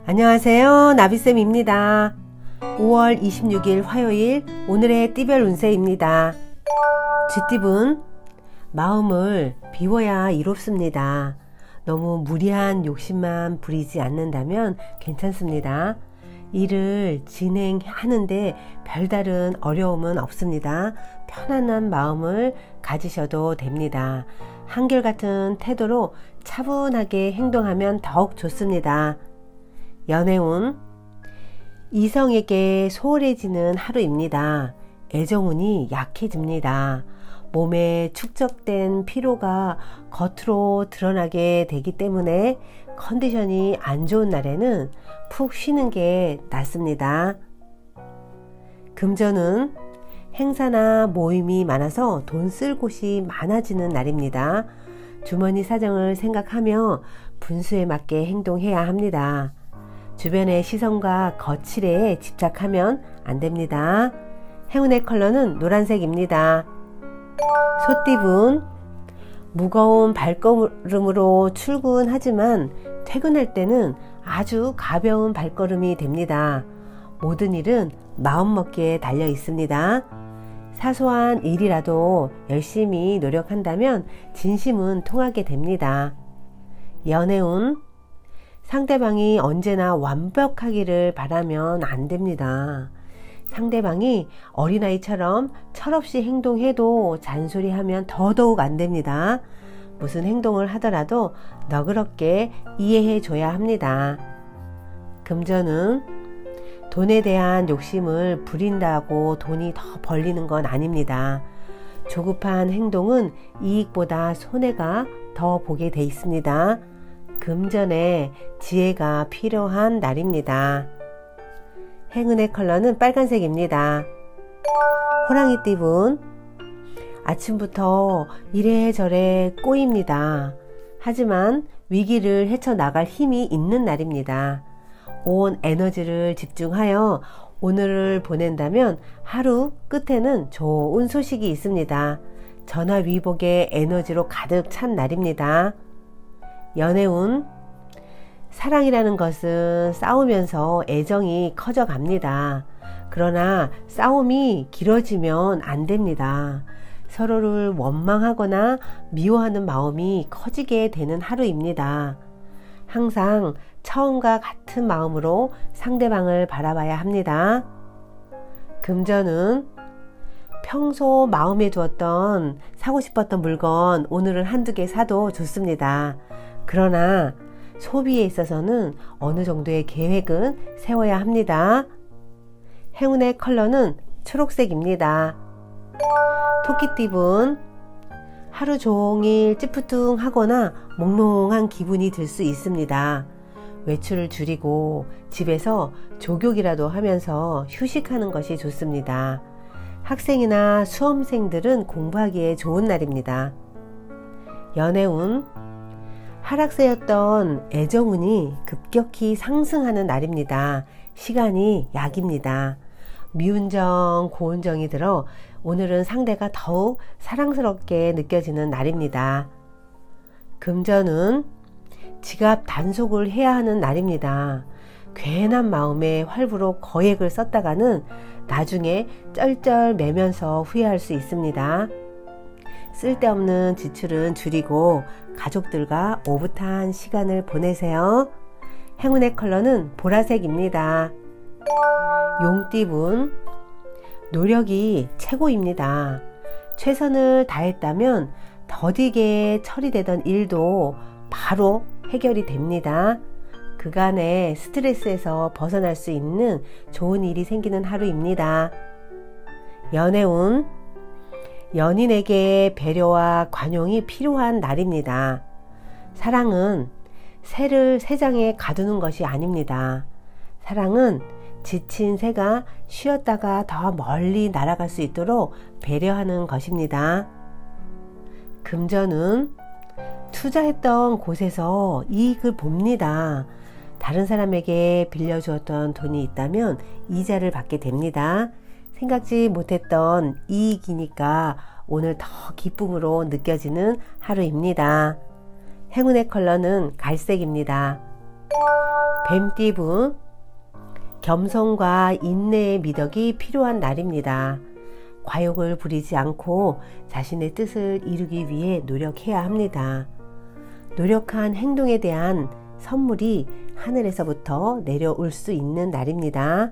안녕하세요. 나비쌤입니다. 5월 26일 화요일 오늘의 띠별 운세입니다. 쥐띠분, 마음을 비워야 이롭습니다. 너무 무리한 욕심만 부리지 않는다면 괜찮습니다. 일을 진행하는데 별다른 어려움은 없습니다. 편안한 마음을 가지셔도 됩니다. 한결같은 태도로 차분하게 행동하면 더욱 좋습니다. 연애운, 이성에게 소홀해지는 하루입니다. 애정운이 약해집니다. 몸에 축적된 피로가 겉으로 드러나게 되기 때문에 컨디션이 안 좋은 날에는 푹 쉬는 게 낫습니다. 금전은 행사나 모임이 많아서 돈 쓸 곳이 많아지는 날입니다. 주머니 사정을 생각하며 분수에 맞게 행동해야 합니다. 주변의 시선과 거칠에 집착하면 안 됩니다. 행운의 컬러는 노란색입니다. 소띠분, 무거운 발걸음으로 출근하지만 퇴근할 때는 아주 가벼운 발걸음이 됩니다. 모든 일은 마음먹기에 달려 있습니다. 사소한 일이라도 열심히 노력한다면 진심은 통하게 됩니다. 연애운, 상대방이 언제나 완벽하기를 바라면 안 됩니다. 상대방이 어린아이처럼 철없이 행동해도 잔소리하면 더더욱 안 됩니다. 무슨 행동을 하더라도 너그럽게 이해해 줘야 합니다. 금전은 돈에 대한 욕심을 부린다고 돈이 더 벌리는 건 아닙니다. 조급한 행동은 이익보다 손해가 더 보게 돼 있습니다. 금전에 지혜가 필요한 날입니다. 행운의 컬러는 빨간색입니다. 호랑이띠분, 아침부터 이래저래 꼬입니다. 하지만 위기를 헤쳐나갈 힘이 있는 날입니다. 온 에너지를 집중하여 오늘을 보낸다면 하루 끝에는 좋은 소식이 있습니다. 전화위복의 에너지로 가득 찬 날입니다. 연애운, 사랑이라는 것은 싸우면서 애정이 커져갑니다. 그러나 싸움이 길어지면 안 됩니다. 서로를 원망하거나 미워하는 마음이 커지게 되는 하루입니다. 항상 처음과 같은 마음으로 상대방을 바라봐야 합니다. 금전은 평소 마음에 두었던 사고 싶었던 물건 오늘은 한두 개 사도 좋습니다. 그러나 소비에 있어서는 어느 정도의 계획은 세워야 합니다. 행운의 컬러는 초록색입니다. 토끼띠분, 하루 종일 찌푸둥하거나 몽롱한 기분이 들 수 있습니다. 외출을 줄이고 집에서 조격이라도 하면서 휴식하는 것이 좋습니다. 학생이나 수험생들은 공부하기에 좋은 날입니다. 연애운, 하락세였던 애정운이 급격히 상승하는 날입니다. 시간이 약입니다. 미운정, 고운정이 들어 오늘은 상대가 더욱 사랑스럽게 느껴지는 날입니다. 금전은 지갑 단속을 해야 하는 날입니다. 괜한 마음에 활부로 거액을 썼다가는 나중에 쩔쩔매면서 후회할 수 있습니다. 쓸데없는 지출은 줄이고 가족들과 오붓한 시간을 보내세요. 행운의 컬러는 보라색입니다. 용띠분, 노력이 최고입니다. 최선을 다했다면 더디게 처리되던 일도 바로 해결이 됩니다. 그간의 스트레스에서 벗어날 수 있는 좋은 일이 생기는 하루입니다. 연애운, 연인에게 배려와 관용이 필요한 날입니다. 사랑은 새를 새장에 가두는 것이 아닙니다. 사랑은 지친 새가 쉬었다가 더 멀리 날아갈 수 있도록 배려하는 것입니다. 금전은 투자했던 곳에서 이익을 봅니다. 다른 사람에게 빌려주었던 돈이 있다면 이자를 받게 됩니다. 생각지 못했던 이익이니까 오늘 더 기쁨으로 느껴지는 하루입니다. 행운의 컬러는 갈색입니다. 뱀띠분, 겸손과 인내의 미덕이 필요한 날입니다. 과욕을 부리지 않고 자신의 뜻을 이루기 위해 노력해야 합니다. 노력한 행동에 대한 선물이 하늘에서부터 내려올 수 있는 날입니다.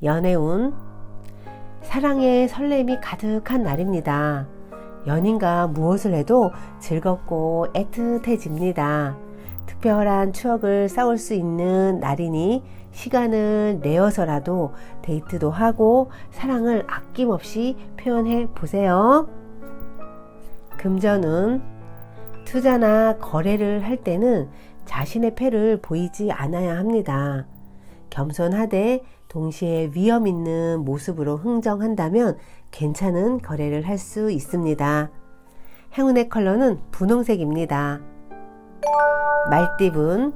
연애운, 사랑의 설렘이 가득한 날입니다. 연인과 무엇을 해도 즐겁고 애틋해집니다. 특별한 추억을 쌓을 수 있는 날이니 시간을 내어서라도 데이트도 하고 사랑을 아낌없이 표현해 보세요. 금전운, 투자나 거래를 할 때는 자신의 패를 보이지 않아야 합니다. 겸손하되 동시에 위험 있는 모습으로 흥정한다면 괜찮은 거래를 할 수 있습니다. 행운의 컬러는 분홍색입니다. 말띠분,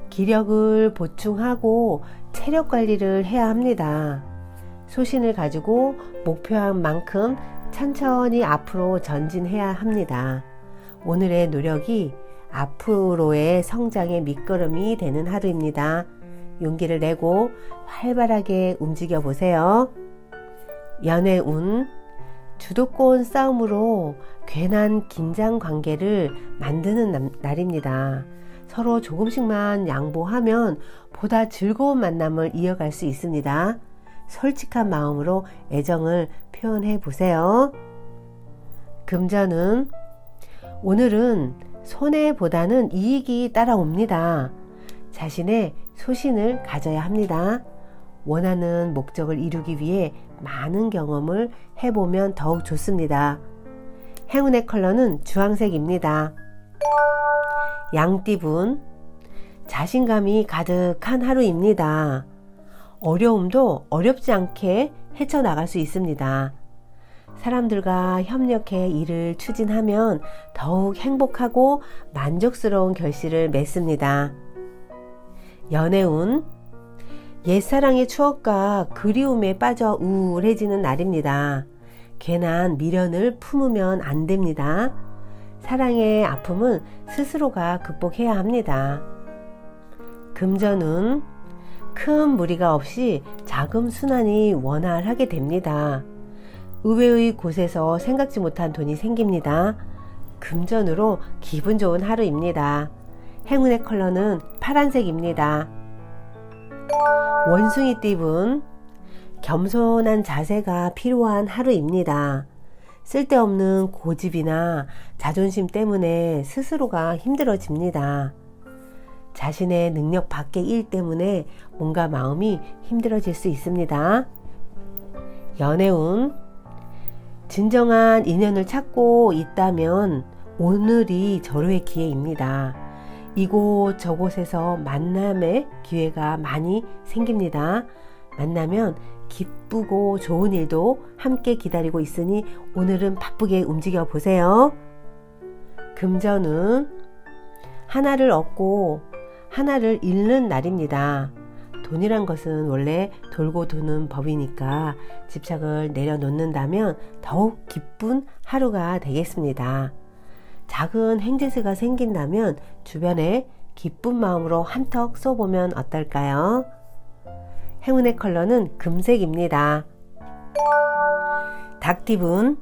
기력을 보충하고 체력 관리를 해야 합니다. 소신을 가지고 목표한 만큼 천천히 앞으로 전진해야 합니다. 오늘의 노력이 앞으로의 성장의 밑거름이 되는 하루입니다. 용기를 내고 활발하게 움직여 보세요. 연애운, 주도권 싸움으로 괜한 긴장 관계를 만드는 날입니다. 서로 조금씩만 양보하면 보다 즐거운 만남을 이어갈 수 있습니다. 솔직한 마음으로 애정을 표현해 보세요. 금전은, 오늘은 손해보다는 이익이 따라옵니다. 자신의 소신을 가져야 합니다. 원하는 목적을 이루기 위해 많은 경험을 해보면 더욱 좋습니다. 행운의 컬러는 주황색입니다. 양띠분, 자신감이 가득한 하루입니다. 어려움도 어렵지 않게 헤쳐나갈 수 있습니다. 사람들과 협력해 일을 추진하면 더욱 행복하고 만족스러운 결실을 맺습니다. 연애운, 옛사랑의 추억과 그리움에 빠져 우울해지는 날입니다. 괜한 미련을 품으면 안 됩니다. 사랑의 아픔은 스스로가 극복해야 합니다. 금전운, 큰 무리가 없이 자금 순환이 원활하게 됩니다. 의외의 곳에서 생각지 못한 돈이 생깁니다. 금전으로 기분 좋은 하루입니다. 행운의 컬러는 파란색입니다. 원숭이띠분, 겸손한 자세가 필요한 하루입니다. 쓸데없는 고집이나 자존심 때문에 스스로가 힘들어집니다. 자신의 능력 밖의 일 때문에 뭔가 마음이 힘들어질 수 있습니다. 연애운, 진정한 인연을 찾고 있다면 오늘이 절호의 기회입니다. 이곳 저곳에서 만남의 기회가 많이 생깁니다. 만나면 기쁘고 좋은 일도 함께 기다리고 있으니 오늘은 바쁘게 움직여 보세요. 금전은, 하나를 얻고 하나를 잃는 날입니다. 돈이란 것은 원래 돌고 도는 법이니까 집착을 내려놓는다면 더욱 기쁜 하루가 되겠습니다. 작은 행진수가 생긴다면 주변에 기쁜 마음으로 한턱 쏘보면 어떨까요? 행운의 컬러는 금색입니다. 닭띠분,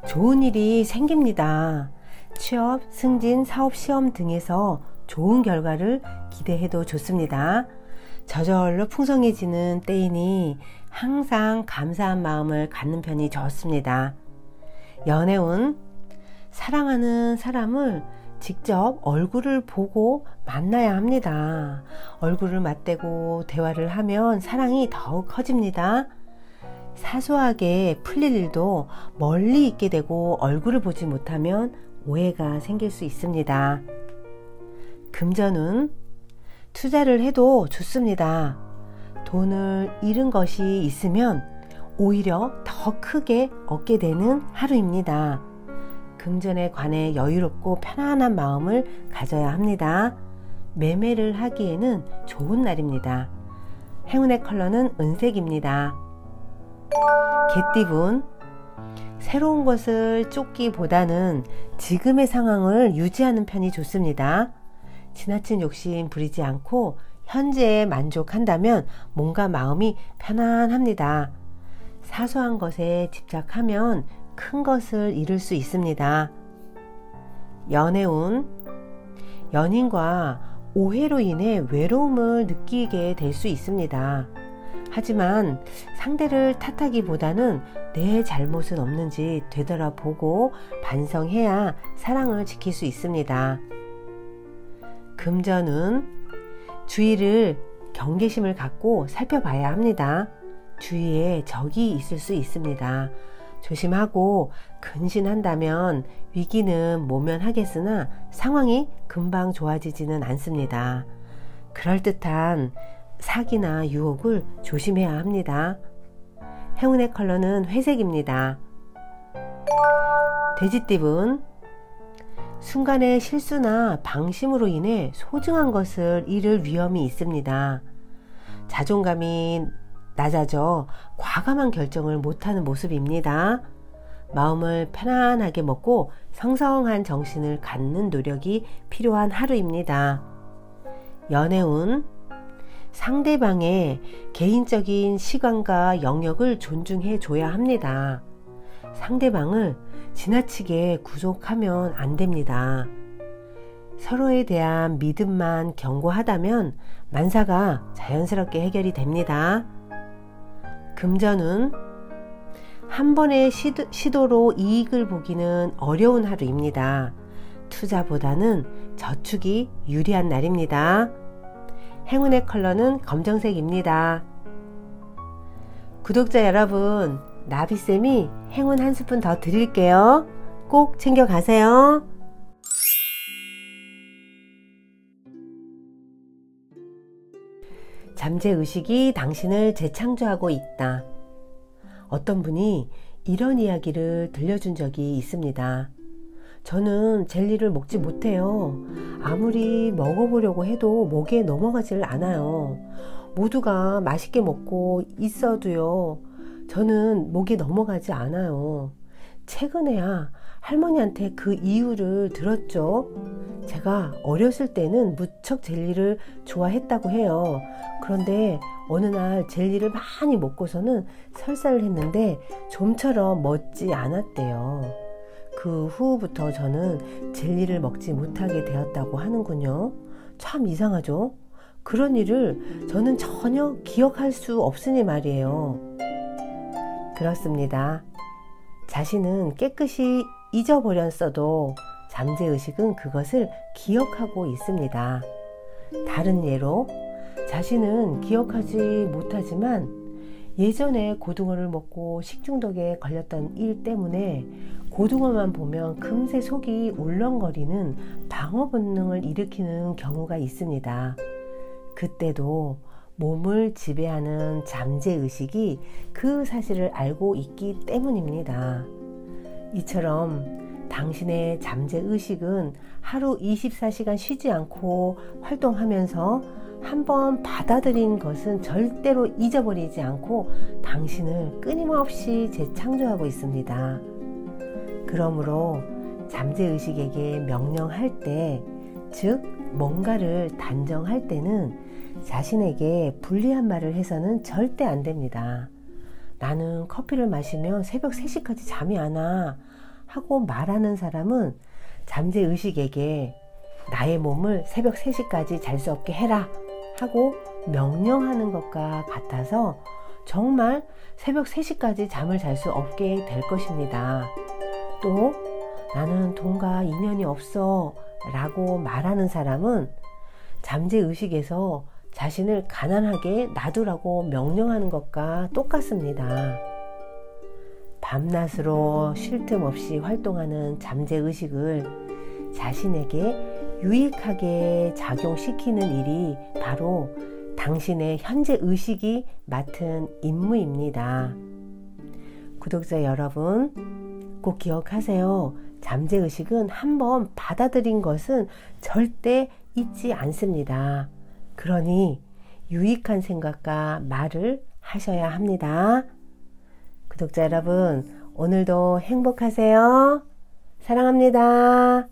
좋은 일이 생깁니다. 취업, 승진, 사업 시험 등에서 좋은 결과를 기대해도 좋습니다. 저절로 풍성해지는 때이니 항상 감사한 마음을 갖는 편이 좋습니다. 연애운, 사랑하는 사람을 직접 얼굴을 보고 만나야 합니다. 얼굴을 맞대고 대화를 하면 사랑이 더욱 커집니다. 사소하게 풀릴 일도 멀리 있게 되고 얼굴을 보지 못하면 오해가 생길 수 있습니다. 금전은, 투자를 해도 좋습니다. 돈을 잃은 것이 있으면 오히려 더 크게 얻게 되는 하루입니다. 금전에 관해 여유롭고 편안한 마음을 가져야 합니다. 매매를 하기에는 좋은 날입니다. 행운의 컬러는 은색입니다. 개띠분, 새로운 것을 쫓기보다는 지금의 상황을 유지하는 편이 좋습니다. 지나친 욕심 부리지 않고 현재에 만족한다면 몸과 마음이 편안합니다. 사소한 것에 집착하면 큰 것을 이룰 수 있습니다. 연애운, 연인과 오해로 인해 외로움을 느끼게 될 수 있습니다. 하지만 상대를 탓하기보다는 내 잘못은 없는지 되돌아보고 반성해야 사랑을 지킬 수 있습니다. 금전운, 주위를 경계심을 갖고 살펴봐야 합니다. 주위에 적이 있을 수 있습니다. 조심하고 근신한다면 위기는 모면하겠으나 상황이 금방 좋아지지는 않습니다. 그럴듯한 사기나 유혹을 조심해야 합니다. 행운의 컬러는 회색입니다. 돼지띠분, 순간의 실수나 방심으로 인해 소중한 것을 잃을 위험이 있습니다. 자존감이 낮아져 과감한 결정을 못하는 모습입니다. 마음을 편안하게 먹고 성성한 정신을 갖는 노력이 필요한 하루입니다. 연애운, 상대방의 개인적인 시간과 영역을 존중해 줘야 합니다. 상대방을 지나치게 구속하면 안 됩니다. 서로에 대한 믿음만 견고하다면 만사가 자연스럽게 해결이 됩니다. 금전운, 한 번의 시도로 이익을 보기는 어려운 하루입니다. 투자보다는 저축이 유리한 날입니다. 행운의 컬러는 검정색입니다. 구독자 여러분, 나비쌤이 행운 한 스푼 더 드릴게요. 꼭 챙겨가세요. 잠재의식이 당신을 재창조하고 있다. 어떤 분이 이런 이야기를 들려준 적이 있습니다. 저는 젤리를 먹지 못해요. 아무리 먹어보려고 해도 목에 넘어가지를 않아요. 모두가 맛있게 먹고 있어도요, 저는 목에 넘어가지 않아요. 최근에야 할머니한테 그 이유를 들었죠. 제가 어렸을 때는 무척 젤리를 좋아했다고 해요. 그런데 어느 날 젤리를 많이 먹고서는 설사를 했는데 좀처럼 먹지 않았대요. 그 후부터 저는 젤리를 먹지 못하게 되었다고 하는군요. 참 이상하죠? 그런 일을 저는 전혀 기억할 수 없으니 말이에요. 그렇습니다. 자신은 깨끗이 잊어버렸어도 잠재의식은 그것을 기억하고 있습니다. 다른 예로 자신은 기억하지 못하지만 예전에 고등어를 먹고 식중독에 걸렸던 일 때문에 고등어만 보면 금세 속이 울렁거리는 방어 본능을 일으키는 경우가 있습니다. 그때도 몸을 지배하는 잠재의식이 그 사실을 알고 있기 때문입니다. 이처럼 당신의 잠재의식은 하루 24시간 쉬지 않고 활동하면서 한번 받아들인 것은 절대로 잊어버리지 않고 당신을 끊임없이 재창조하고 있습니다. 그러므로 잠재의식에게 명령할 때, 즉 뭔가를 단정할 때는 자신에게 불리한 말을 해서는 절대 안 됩니다. 나는 커피를 마시면 새벽 3시까지 잠이 안 와 하고 말하는 사람은 잠재의식에게 나의 몸을 새벽 3시까지 잘 수 없게 해라 하고 명령하는 것과 같아서 정말 새벽 3시까지 잠을 잘 수 없게 될 것입니다. 또 나는 돈과 인연이 없어 라고 말하는 사람은 잠재의식에서 자신을 가난하게 놔두라고 명령하는 것과 똑같습니다. 밤낮으로 쉴 틈 없이 활동하는 잠재의식을 자신에게 유익하게 작용시키는 일이 바로 당신의 현재 의식이 맡은 임무입니다. 구독자 여러분, 꼭 기억하세요. 잠재의식은 한번 받아들인 것은 절대 잊지 않습니다. 그러니 유익한 생각과 말을 하셔야 합니다. 구독자 여러분, 오늘도 행복하세요. 사랑합니다.